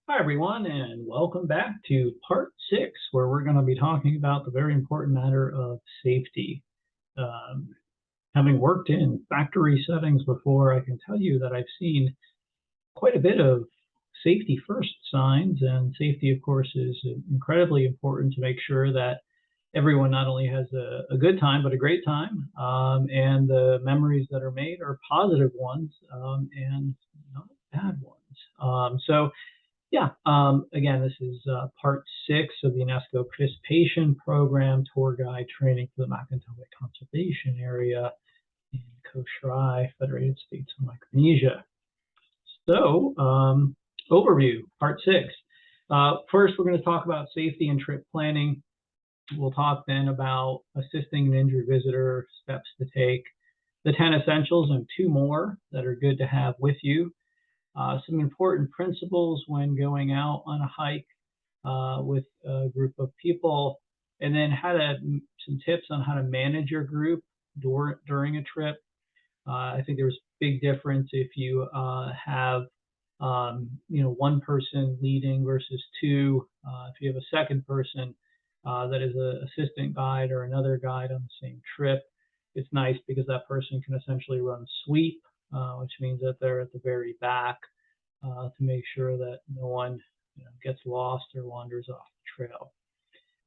Hi, everyone, and welcome back to part 6, where we're going to be talking about the very important matter of safety. Um, Having worked in factory settings before, I can tell you that I've seen quite a bit of safety first signs, and safety, of course, is incredibly important to make sure that everyone not only has a good time, but a great time, and the memories that are made are positive ones and not bad ones. So, yeah. Again, this is part 6 of the UNESCO Participation Program Tour Guide Training for the Macintosh Conservation Area in Koshrai, Federated States of Micronesia. So, overview, part 6. First, we're going to talk about safety and trip planning. We'll talk then about assisting an injured visitor, steps to take, the 10 essentials, and 2 more that are good to have with you. Some important principles when going out on a hike with a group of people, and then some tips on how to manage your group during a trip. I think there's a big difference if you have one person leading versus two. If you have a second person that is an assistant guide or another guide on the same trip, it's nice because that person can essentially run sweep, which means that they're at the very back to make sure that no one gets lost or wanders off the trail.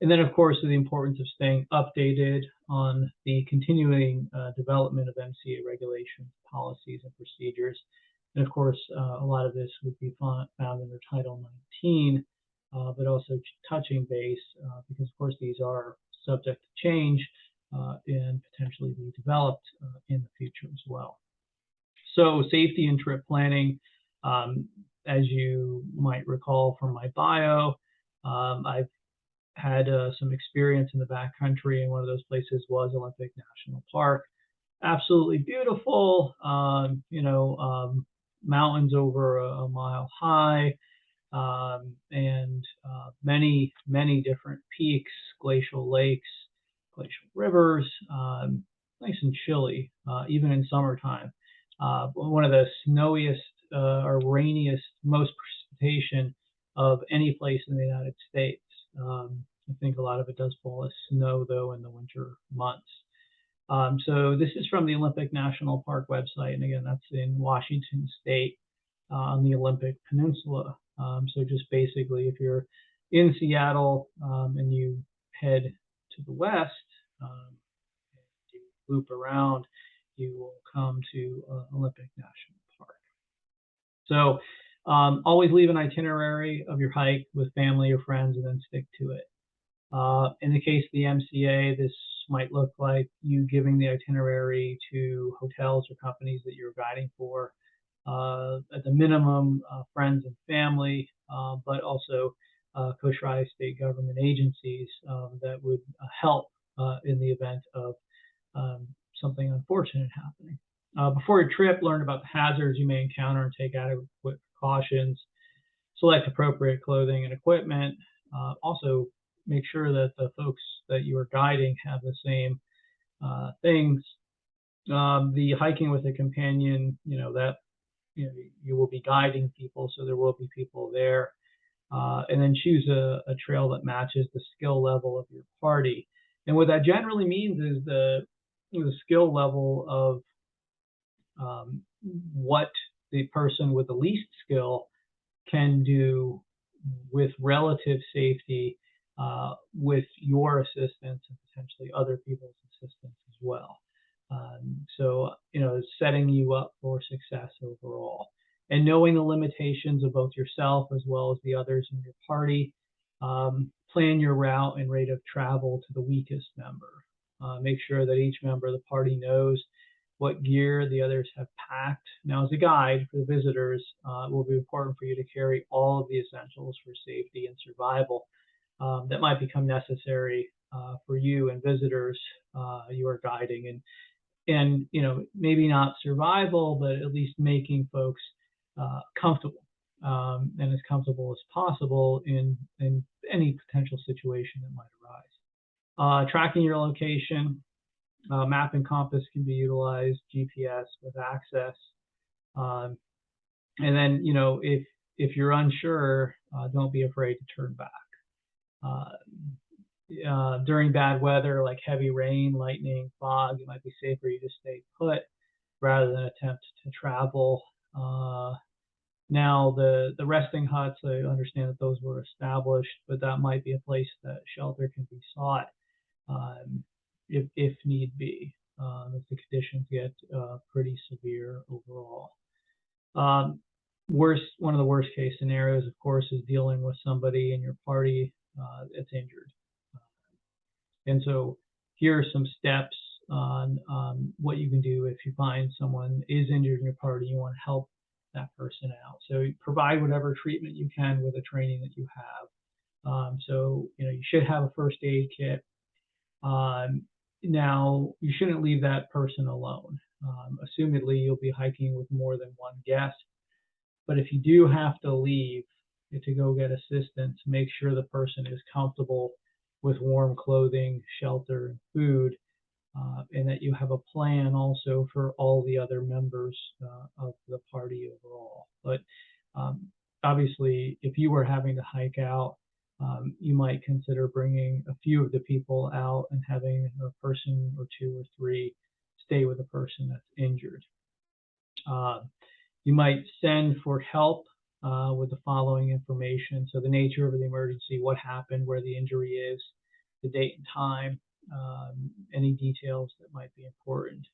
And then, of course, the importance of staying updated on the continuing development of MCA regulations, policies, and procedures. And of course, a lot of this would be found under Title 19, but also touching base, because of course these are subject to change and potentially be developed in the future as well. So safety and trip planning, as you might recall from my bio, I've had some experience in the backcountry, and one of those places was Olympic National Park. Absolutely beautiful, mountains over a mile high, and many, many different peaks, glacial lakes, glacial rivers, nice and chilly, even in summertime. One of the snowiest or rainiest, most precipitation of any place in the United States. I think a lot of it does fall as snow, though, in the winter months. So this is from the Olympic National Park website, and again, that's in Washington State on the Olympic Peninsula. So just basically, if you're in Seattle and you head to the west, you loop around, you will come to Olympic National Park. So always leave an itinerary of your hike with family or friends and then stick to it. In the case of the MCA, this might look like you giving the itinerary to hotels or companies that you're guiding for, at the minimum, friends and family, but also Koshrai state government agencies that would help in the event of something unfortunate happening. Before your trip, learn about the hazards you may encounter and take adequate precautions. Select appropriate clothing and equipment. Also, make sure that the folks that you are guiding have the same things. The hiking with a companion, you will be guiding people, so there will be people there. And then choose a trail that matches the skill level of your party. And what that generally means is the skill level of what the person with the least skill can do with relative safety with your assistance and potentially other people's assistance as well. So, setting you up for success overall. And knowing the limitations of both yourself as well as the others in your party. Plan your route and rate of travel to the weakest member. Make sure that each member of the party knows what gear the others have packed. Now, as a guide for the visitors, it will be important for you to carry all of the essentials for safety and survival that might become necessary for you and visitors you are guiding, and maybe not survival, but at least making folks comfortable and as comfortable as possible in any potential situation that might arise. Tracking your location. Map and compass can be utilized, GPS with access. And then, if if you're unsure, don't be afraid to turn back. During bad weather like heavy rain, lightning, fog, it might be safer you just stay put rather than attempt to travel. Now the resting huts, I understand that those were established, but that might be a place that shelter can be sought if need be, if the conditions get pretty severe overall. One of the worst case scenarios, of course, is dealing with somebody in your party that's injured. And so here are some steps on what you can do if you find someone is injured in your party, you want to help that person out. So you provide whatever treatment you can with the training that you have. So, you should have a first aid kit. Now, you shouldn't leave that person alone. Assumedly, you'll be hiking with more than one guest. But if you do have to leave to go get assistance, make sure the person is comfortable with warm clothing, shelter, and food, and that you have a plan also for all the other members of the party overall. But obviously, if you were having to hike out, you might consider bringing a few of the people out and having a person or two or three stay with the person that's injured. You might send for help with the following information. So the nature of the emergency, what happened, where the injury is, the date and time, any details that might be important.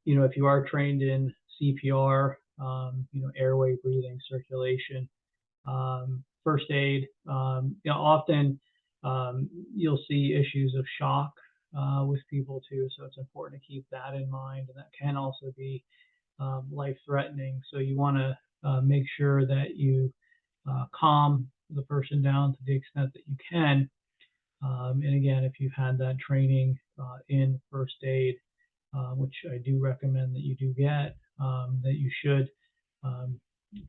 If you are trained in CPR, airway, breathing, circulation, first aid, often you'll see issues of shock with people too, so it's important to keep that in mind, and that can also be life-threatening. So you want to make sure that you calm the person down to the extent that you can. And again, if you've had that training in first aid, which I do recommend that you do get, that you should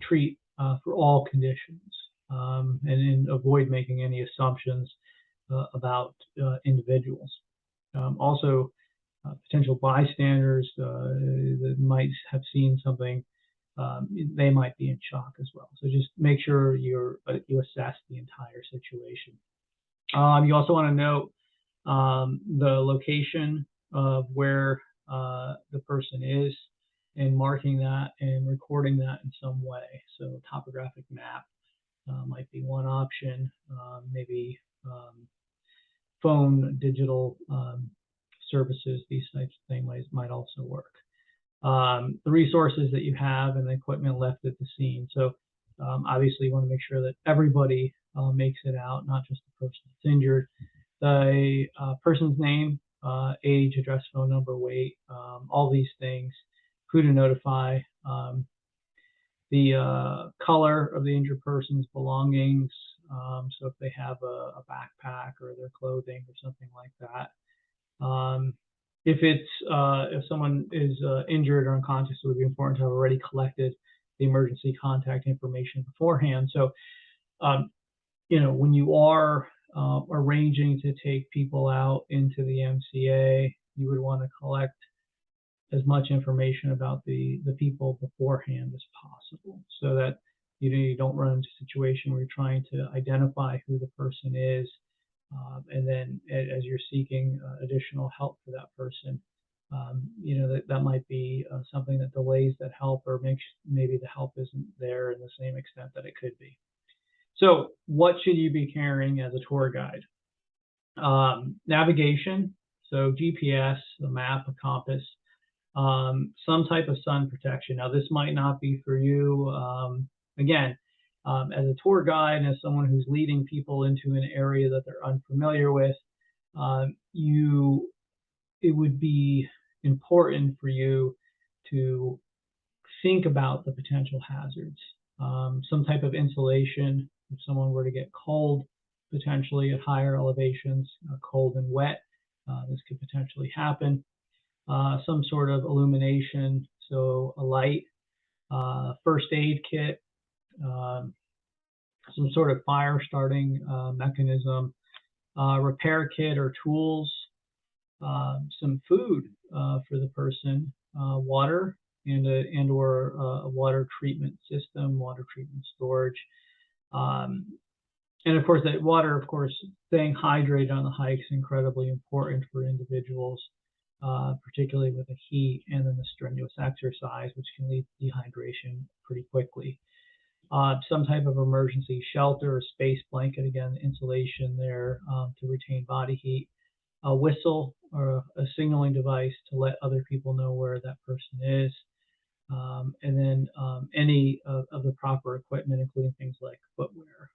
treat for all conditions, and avoid making any assumptions about individuals. Also, potential bystanders that might have seen something, they might be in shock as well. So just make sure you assess the entire situation. You also want to note the location of where the person is and marking that and recording that in some way. So topographic map might be one option, maybe phone, digital services, these types of things might also work. The resources that you have and the equipment left at the scene. So obviously you want to make sure that everybody makes it out, not just the person that's injured. The person's name, age, address, phone number, weight, all these things, who to notify, the color of the injured person's belongings, so if they have a backpack or their clothing or something like that. If someone is injured or unconscious, it would be important to have already collected the emergency contact information beforehand. So, when you are arranging to take people out into the MCA, you would want to collect as much information about the people beforehand as possible, so that you don't run into a situation where you're trying to identify who the person is, and then as you're seeking additional help for that person, that might be something that delays that help or makes maybe the help isn't there in the same extent that it could be. So what should you be carrying as a tour guide? Navigation, so GPS, a map, a compass, some type of sun protection. Now this might not be for you. Again, as a tour guide and as someone who's leading people into an area that they're unfamiliar with, it would be important for you to think about the potential hazards. Some type of insulation, if someone were to get cold, potentially at higher elevations, cold and wet, this could potentially happen. Some sort of illumination, so a light, first aid kit, some sort of fire starting mechanism, repair kit or tools, some food for the person, water, and or a water treatment system, water treatment storage. Um, and of course, that water, of course, staying hydrated on the hike is incredibly important for individuals, particularly with the heat and then the strenuous exercise, which can lead to dehydration pretty quickly. Some type of emergency shelter or space blanket, again, insulation there to retain body heat. A whistle or a signaling device to let other people know where that person is. And then any of the proper equipment, including things like footwear.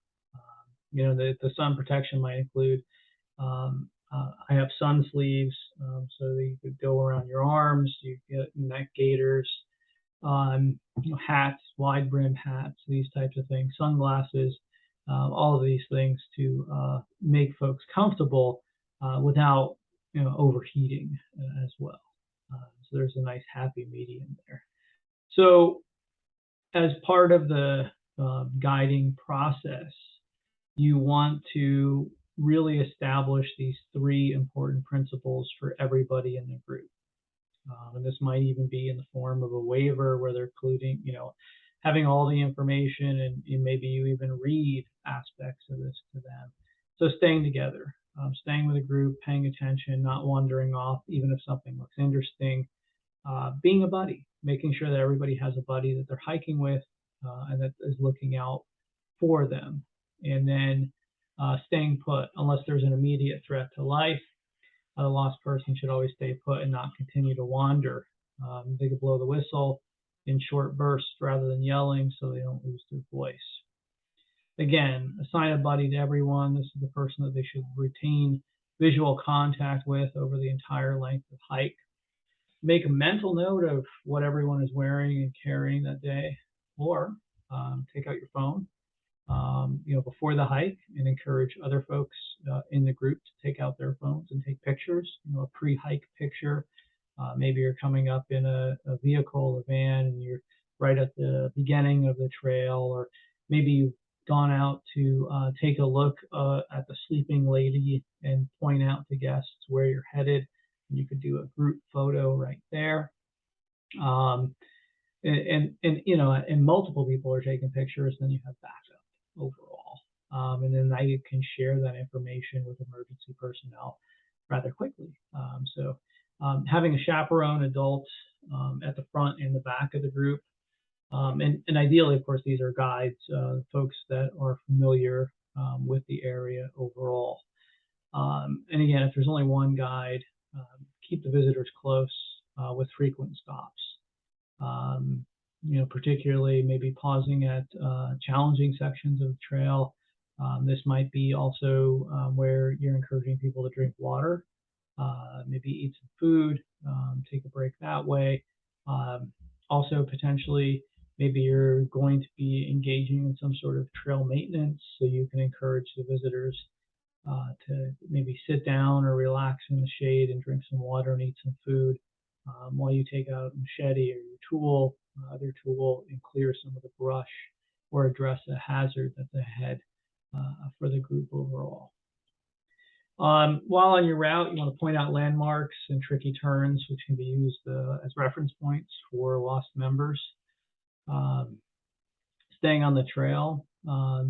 The sun protection might include, I have sun sleeves, so that you could go around your arms, you get neck gaiters, hats, wide brim hats, these types of things, sunglasses, all of these things to make folks comfortable without overheating as well. So there's a nice happy medium there. So as part of the guiding process, you want to really establish these three important principles for everybody in the group. And this might even be in the form of a waiver where they're including, having all the information and maybe you even read aspects of this to them. So staying together, staying with a group, paying attention, not wandering off, even if something looks interesting, being a buddy, making sure that everybody has a buddy that they're hiking with and that is looking out for them. And then staying put, unless there's an immediate threat to life. A lost person should always stay put and not continue to wander. They could blow the whistle in short bursts rather than yelling so they don't lose their voice. Again, assign a buddy to everyone. This is the person that they should retain visual contact with over the entire length of the hike. Make a mental note of what everyone is wearing and carrying that day, or take out your phone before the hike and encourage other folks in the group to take out their phones and take pictures, a pre-hike picture. Maybe you're coming up in a vehicle, a van, and you're right at the beginning of the trail, or maybe you've gone out to take a look at the sleeping lady and point out to guests where you're headed. And you could do a group photo right there. And multiple people are taking pictures, then you have backup overall. And then now you can share that information with emergency personnel rather quickly. So having a chaperone adult at the front and the back of the group. And ideally, of course, these are guides, folks that are familiar with the area overall. And again, if there's only one guide, keep the visitors close with frequent stops. Particularly maybe pausing at challenging sections of the trail. This might be also where you're encouraging people to drink water, maybe eat some food, take a break that way. Also, potentially, maybe you're going to be engaging in some sort of trail maintenance, so you can encourage the visitors to maybe sit down or relax in the shade and drink some water and eat some food while you take out a machete or your tool, other tool, and clear some of the brush or address a hazard that's ahead for the group overall. While on your route, you want to point out landmarks and tricky turns, which can be used as reference points for lost members. Staying on the trail,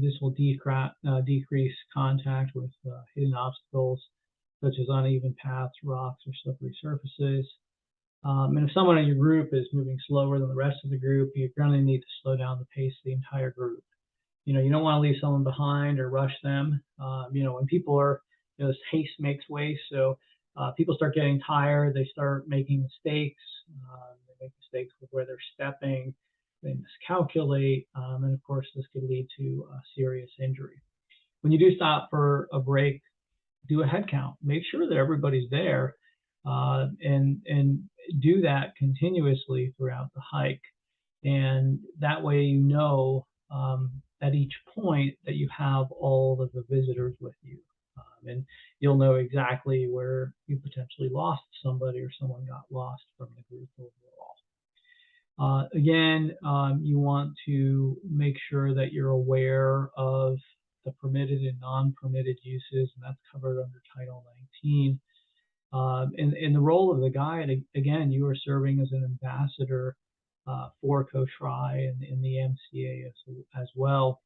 this will decrease contact with hidden obstacles, such as uneven paths, rocks, or slippery surfaces. And if someone in your group is moving slower than the rest of the group, you're going to need to slow down the pace of the entire group. You don't want to leave someone behind or rush them. When people are, this haste makes waste. So people start getting tired. They start making mistakes. They make mistakes with where they're stepping. They miscalculate. And of course, this could lead to serious injury. When you do stop for a break, do a head count. Make sure that everybody's there. And do that continuously throughout the hike, and that way at each point that you have all of the visitors with you, and you'll know exactly where you potentially lost somebody or someone got lost from the group overall. Again, you want to make sure that you're aware of the permitted and non-permitted uses, and that's covered under Title 19. In the role of the guide, again, you are serving as an ambassador for COSHRI and in the MCA as well.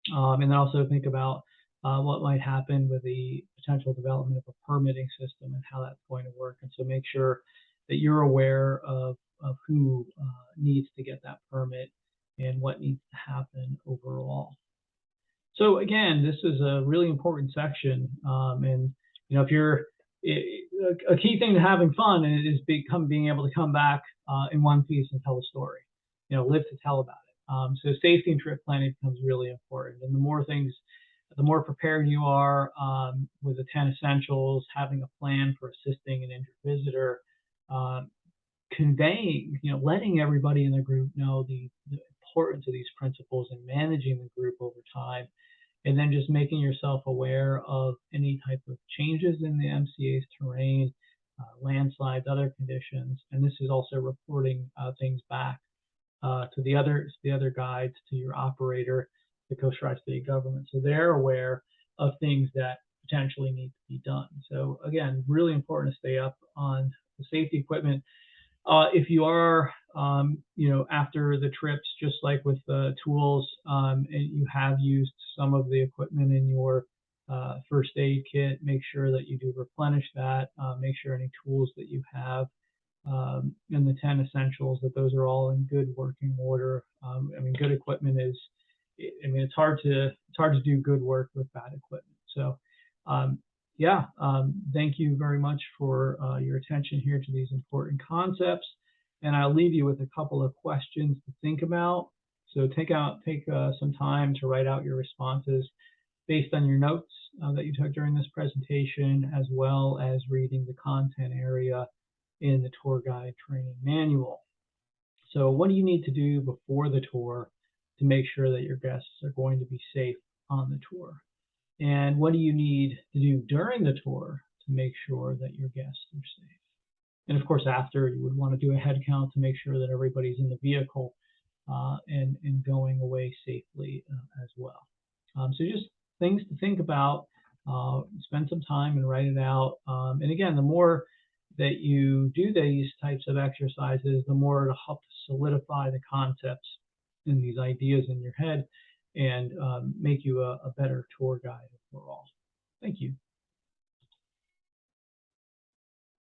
And then also think about what might happen with the potential development of a permitting system and how that's going to work. And so make sure that you're aware of who needs to get that permit and what needs to happen overall. So again, this is a really important section, and if you're a key thing to having fun is being able to come back in one piece and tell a story, live to tell about it. So safety and trip planning becomes really important, and the more prepared you are with the 10 essentials, having a plan for assisting an injured visitor, conveying, letting everybody in the group know the importance of these principles and managing the group over time, and then just making yourself aware of any type of changes in the MCA's terrain, landslides, other conditions, and this is also reporting things back to the other guides, to your operator, the COSHRI state government, so they're aware of things that potentially need to be done. So again, really important to stay up on the safety equipment. If you are, after the trips, just like with the tools, and you have used some of the equipment in your first aid kit, make sure that you do replenish that. Make sure any tools that you have in the 10 essentials, that those are all in good working order. Good equipment is, it's hard to do good work with bad equipment. So, thank you very much for your attention here to these important concepts. And I'll leave you with a couple of questions to think about. So take some time to write out your responses based on your notes that you took during this presentation, as well as reading the content area in the tour guide training manual. So what do you need to do before the tour to make sure that your guests are going to be safe on the tour? And what do you need to do during the tour to make sure that your guests are safe? And of course, after, you would want to do a head count to make sure that everybody's in the vehicle and going away safely as well. So just things to think about, spend some time and write it out. And again, the more that you do these types of exercises, the more it'll help to solidify the concepts and these ideas in your head and make you a better tour guide overall. Thank you.